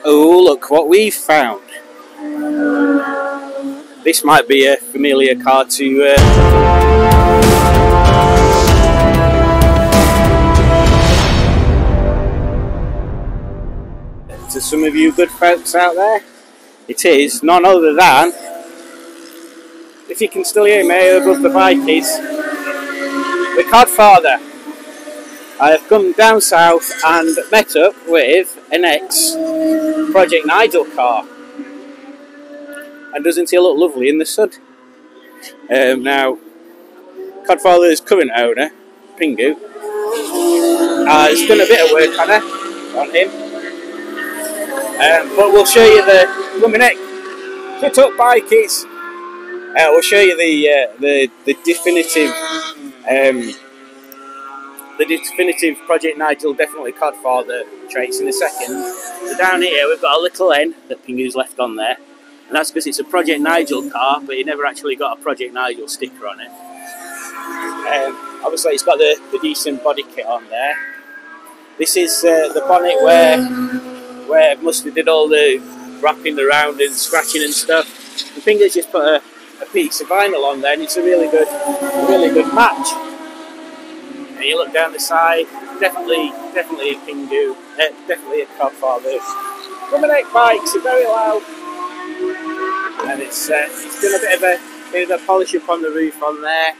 Oh, look what we've found. This might be a familiar car to some of you good folks out there. It is none other than, if you can still hear me above the bike, is the Codfather. I have come down south and met up with an ex-Project Nigel car. And doesn't he look lovely in the sun? Now, Codfather's current owner, Pingu, has done a bit of work on him. But we'll show you the Lumineck fit up bike is. We'll show you the definitive Project Nigel, definitely Codfather traits in a second. So down here we've got a little N that Pingu's left on there, and that's because it's a Project Nigel car, but it never actually got a Project Nigel sticker on it. Obviously it's got the decent body kit on there. This is the bonnet where Mustard did all the wrapping around and scratching and stuff. The Pingu's just put a piece of vinyl on there, and it's a really good match. And you look down the side, definitely a Pingu, definitely a Codfather. Lumineck bikes are very loud, and it's done a bit of a polish up on the roof on there.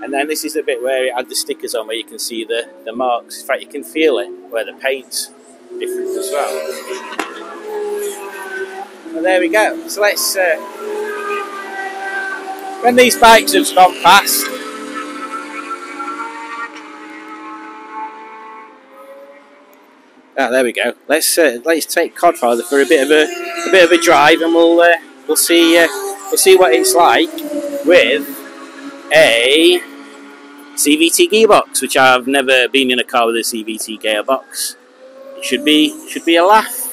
And then this is the bit where it had the stickers on, where you can see the marks. In fact, you can feel it where the paint's different as well. Well, there we go. So let's when these bikes have gone past, there we go. Let's take Codfather for a bit of a drive, and we'll see what it's like with a CVT gearbox, which I've never been in a car with a CVT gearbox. It should be a laugh.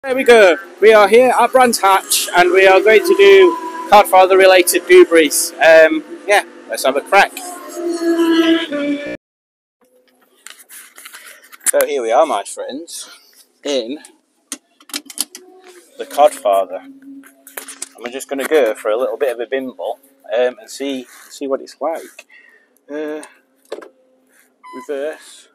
There we go. We are here at Brands Hatch, and we are going to do Codfather related doobies. Yeah, let's have a crack. So here we are, my friends, in the Codfather. I'm just going to go for a little bit of a bimble and see what it's like. Reverse.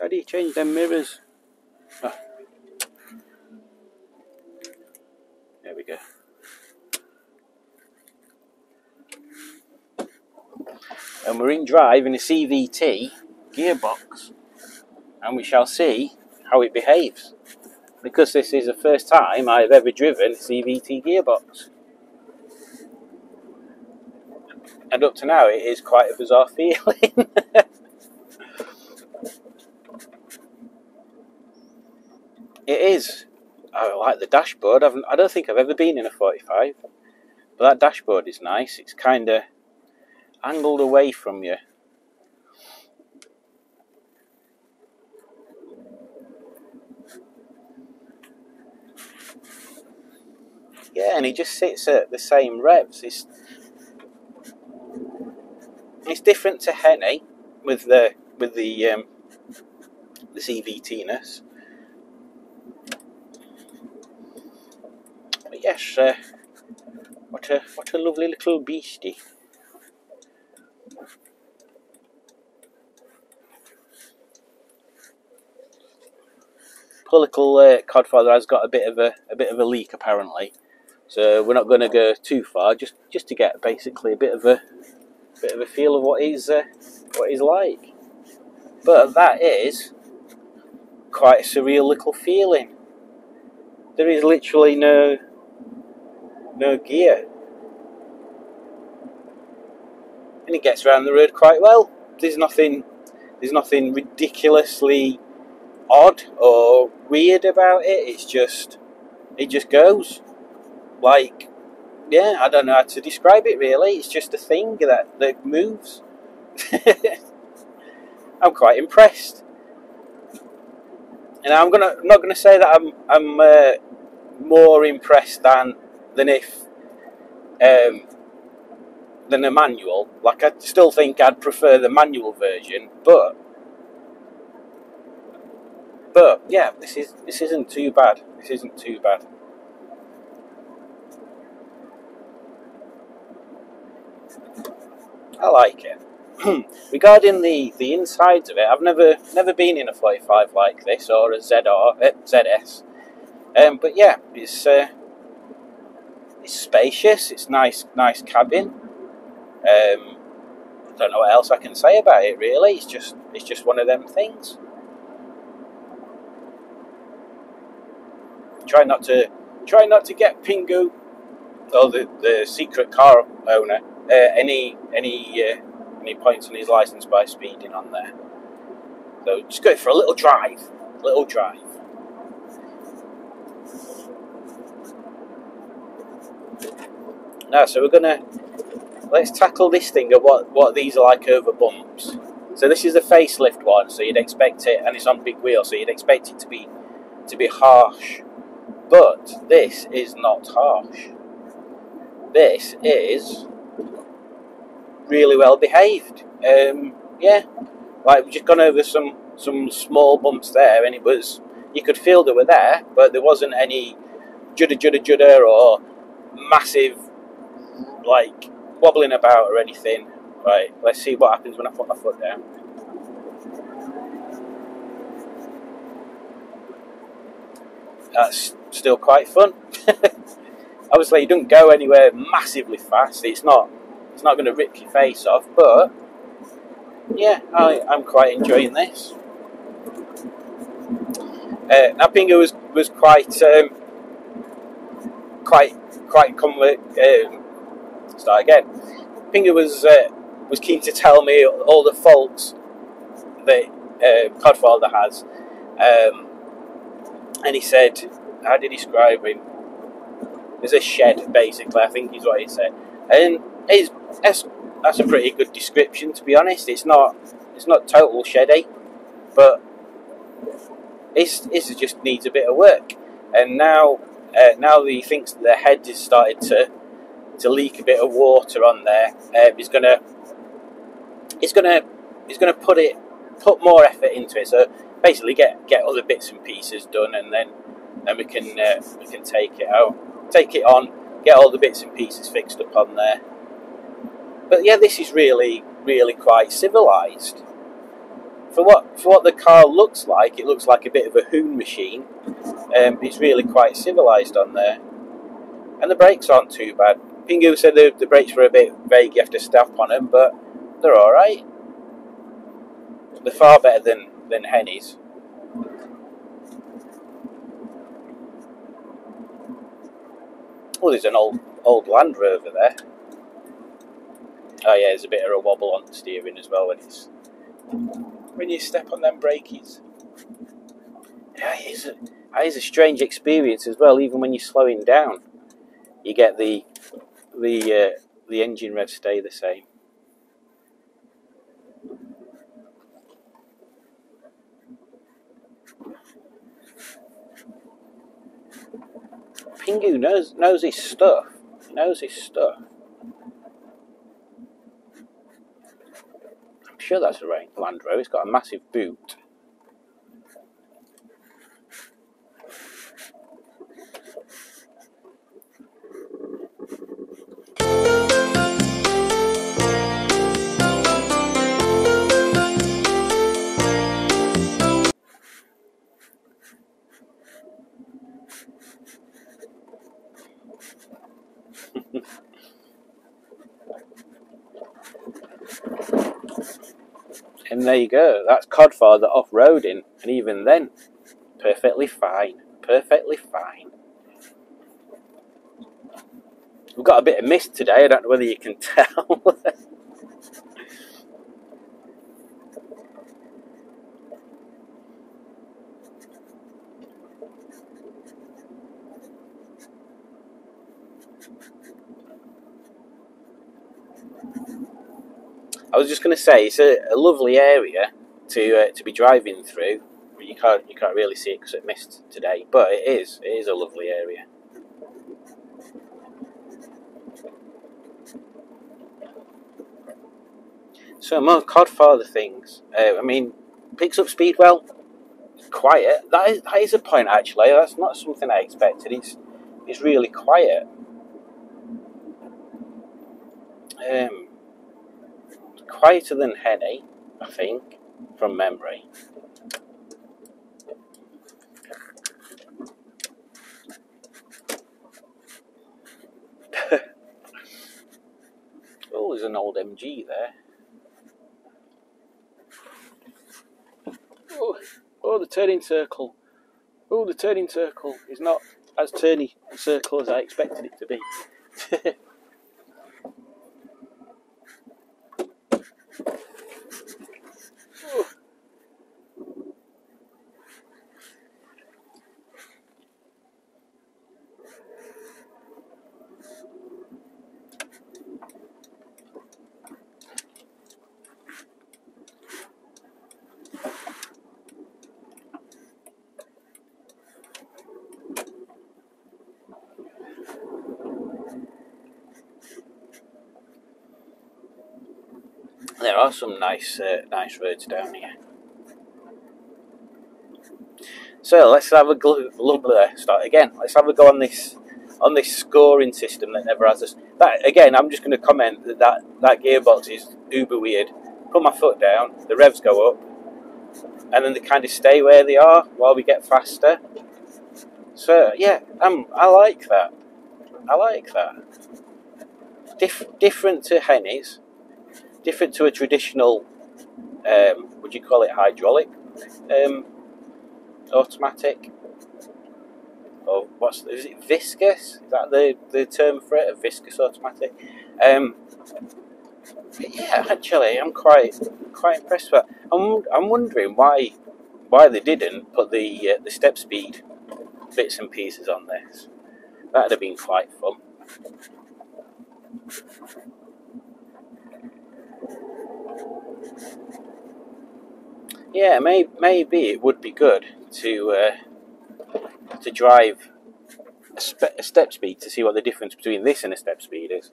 How do you change them mirrors? Oh. There we go. And we're in drive in a CVT gearbox, and we shall see how it behaves, because this is the first time I've ever driven a CVT gearbox. And up to now it is quite a bizarre feeling. It is. I like the dashboard. I don't think I've ever been in a 45, but that dashboard is nice. It's kind of angled away from you. Yeah, and it just sits at the same revs. It's different to Henny with the CVT-ness. But yes, what a lovely little beastie. Poor little Codfather has got a bit of a leak apparently, so we're not going to go too far. Just to get basically a bit of a feel of what he's like. But that is quite a surreal little feeling. There is literally no gear, and it gets around the road quite well. There's There's nothing ridiculously odd or weird about it. It just goes. Like, yeah, I don't know how to describe it really. It's just a thing that moves. I'm quite impressed. And I'm not gonna say that I'm more impressed than if than a manual. Like, I still think I'd prefer the manual version, but yeah, this isn't too bad. This isn't too bad. I like it. Regarding the insides of it, I've never been in a 45 like this or a ZS. But yeah, it's spacious. It's nice cabin. I don't know what else I can say about it really. It's just one of them things. Try not to get Pingu or the secret car owner any points on his license by speeding on there. So just go for a little drive. Now, so let's tackle this thing of what these are like over bumps. So this is the facelift one, so you'd expect it, and it's on big wheels, so you'd expect it to be harsh. But this is not harsh. This is really well behaved. Yeah, like we've just gone over some small bumps there, and you could feel they were there, but there wasn't any judder or massive like wobbling about or anything. Right, let's see what happens when I put my foot down. That's still quite fun. Obviously, you don't go anywhere massively fast. It's not going to rip your face off, but yeah, I'm quite enjoying this. Now, Pingu was quite start again. Pingu was keen to tell me all the faults that Codfather has, and he said, how did he describe him? There's a shed, basically, I think is what he said, and that's a pretty good description, to be honest. It's not total sheddy, but it just needs a bit of work. And now he thinks that the head has started to leak a bit of water on there. He's gonna put more effort into it. So basically, get other bits and pieces done, and then we can take it on, get all the bits and pieces fixed up on there. But yeah, this is really quite civilised. For what the car looks like, it looks like a bit of a hoon machine. It's really quite civilised on there, and the brakes aren't too bad. Pingu said the brakes were a bit vague, you have to step on them, but they're alright. They're far better than Henny's. Oh, there's an old Land Rover there. Oh yeah, there's a bit of a wobble on the steering as well when you step on them brakies. Yeah, it is a strange experience as well. Even when you're slowing down, you get the engine revs stay the same. Pingu knows his stuff. He knows his stuff. I'm sure that's a Land Rover. It's got a massive boot. And there you go. That's Codfather off-roading, and even then, perfectly fine. Perfectly fine. We've got a bit of mist today. I don't know whether you can tell. I was just going to say it's a lovely area to be driving through. You can't really see it because it missed today, but it is a lovely area. So more Codfather things. I mean, picks up speed well. Quiet. That is a point actually. That's not something I expected. It's really quiet. Quieter than Henny, I think, from memory. Oh, there's an old MG there. Oh, the turning circle. Oh, the turning circle is not as turny a circle as I expected it to be. There are some nice roads down here. So let's have a start again. Let's have a go on this scoring system that never has us. That again, I'm just going to comment that gearbox is uber weird. Put my foot down, the revs go up, and then they kind of stay where they are while we get faster. So yeah, I like that. I like that. Different to Henny's. Different to a traditional, would you call it hydraulic, automatic, or is it viscous? Is that the term for it? A viscous automatic? Yeah, actually, I'm quite impressed with that. I'm wondering why they didn't put the step speed bits and pieces on this. That'd have been quite fun. Yeah, maybe it would be good to drive a step speed to see what the difference between this and a step speed is.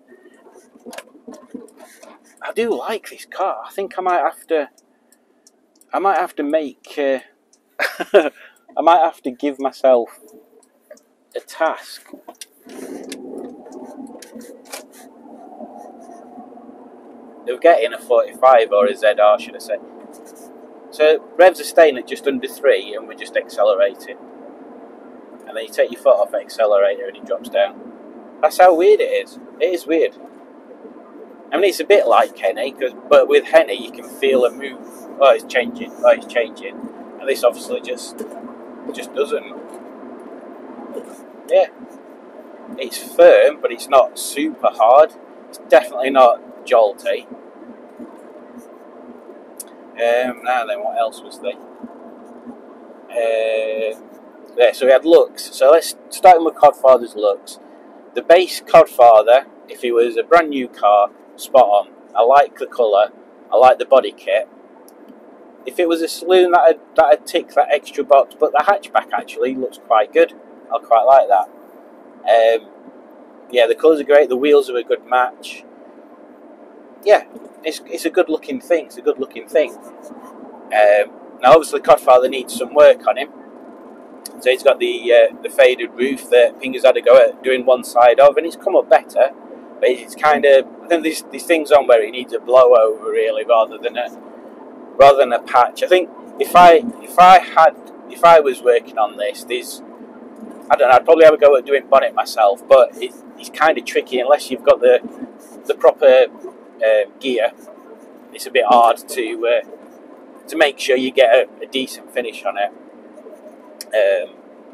I do like this car. I think I might have to make I might have to give myself a task. Of getting a 45 or a ZR, should I say. So revs are staying at just under 3 and we're just accelerating. And then you take your foot off the accelerator and it drops down. That's how weird it is. It is weird. I mean, it's a bit like Henny, but with Henny you can feel a move. Oh, it's changing. Oh, it's changing. And this obviously just doesn't. Yeah. It's firm, but it's not super hard. It's definitely not jolty. Now then, what else was there? Yeah, so we had looks. So let's start with Codfather's looks. The base Codfather, if it was a brand new car, spot on. I like the colour. I like the body kit. If it was a saloon, that'd tick that extra box. But the hatchback actually looks quite good. I quite like that. Yeah, the colours are great. The wheels are a good match. Yeah, it's a good looking thing. It's a good looking thing. Now, obviously, Codfather needs some work on him. So he's got the faded roof that Pinger's had to go at doing one side of, and it's come up better. But it's kind of, I think these things on where he needs a blow over really, rather than a patch. I think if I was working on this, I don't know, I'd probably have a go at doing bonnet myself, but it's kind of tricky unless you've got the proper gear. It's a bit hard to make sure you get a decent finish on it,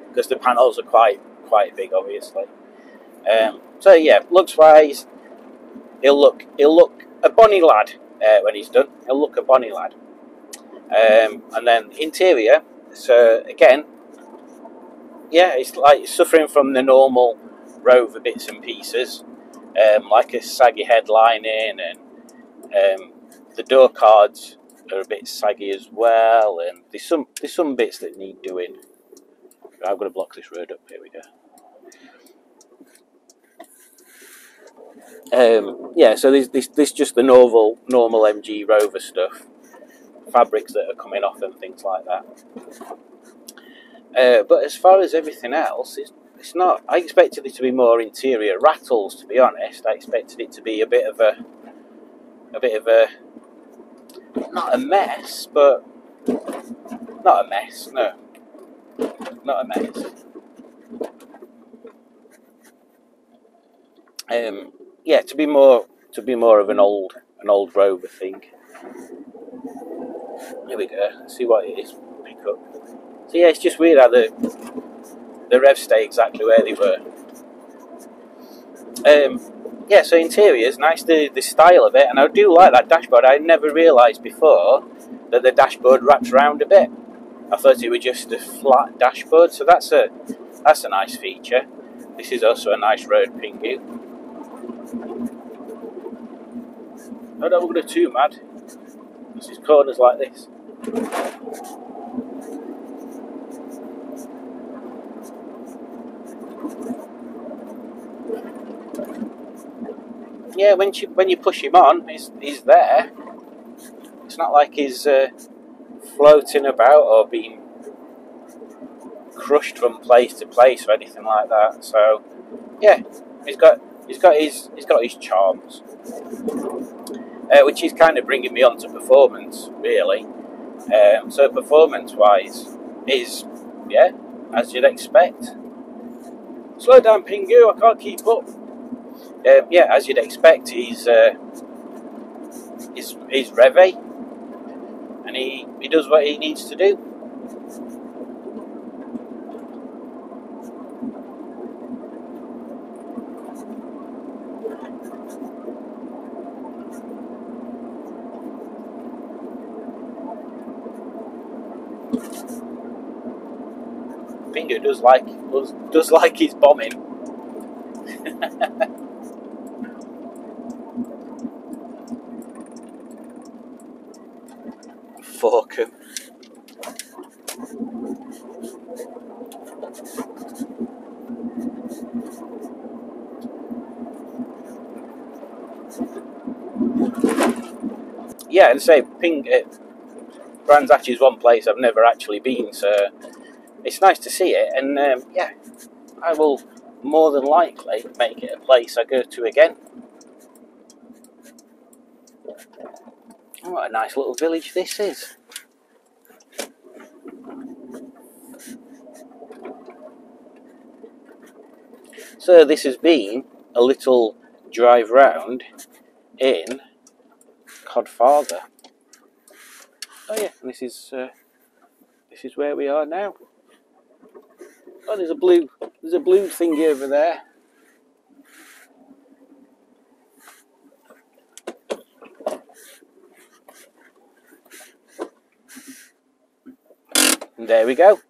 because the panels are quite big, obviously. So yeah, looks wise, he'll look a bonny lad when he's done. He'll look a bonny lad. And then interior. So again, yeah, it's like suffering from the normal Rover bits and pieces, like a saggy headlining and the door cards are a bit saggy as well, and there's some bits that need doing. I'm going to block this road up. Here we go. Yeah, so this just the normal MG Rover stuff, fabrics that are coming off and things like that. But as far as everything else, it's not. I expected it to be more interior rattles, to be honest. I expected it to be a bit of a not a mess, but not a mess. No, not a mess. Yeah, to be more of an old Rover thing. Here we go. Let's see what it is. Pick up. So yeah, it's just weird how the revs stay exactly where they were. Yeah, so interior's nice, the style of it, and I do like that dashboard. I never realised before that the dashboard wraps around a bit. I thought it was just a flat dashboard, so that's a nice feature. This is also a nice road Pingu. I don't want to go too mad. This is corners like this. Yeah, when you push him on, he's there. It's not like he's floating about or being crushed from place to place or anything like that. So yeah, he's got his charms, which is kind of bringing me on to performance, really. So performance-wise, is as you'd expect. Slow down, Pingu, I can't keep up. Yeah, as you'd expect, he's revvy, and he does what he needs to do. Pingu does like his bombing. Fuck him. Yeah, and say Brands Hatch is one place I've never actually been, so it's nice to see it, and yeah, I will more than likely make it a place I go to again. Oh, what a nice little village this is. So this has been a little drive round in Codfather. Oh yeah, and this is where we are now. Oh, there's a blue thingy over there. And there we go.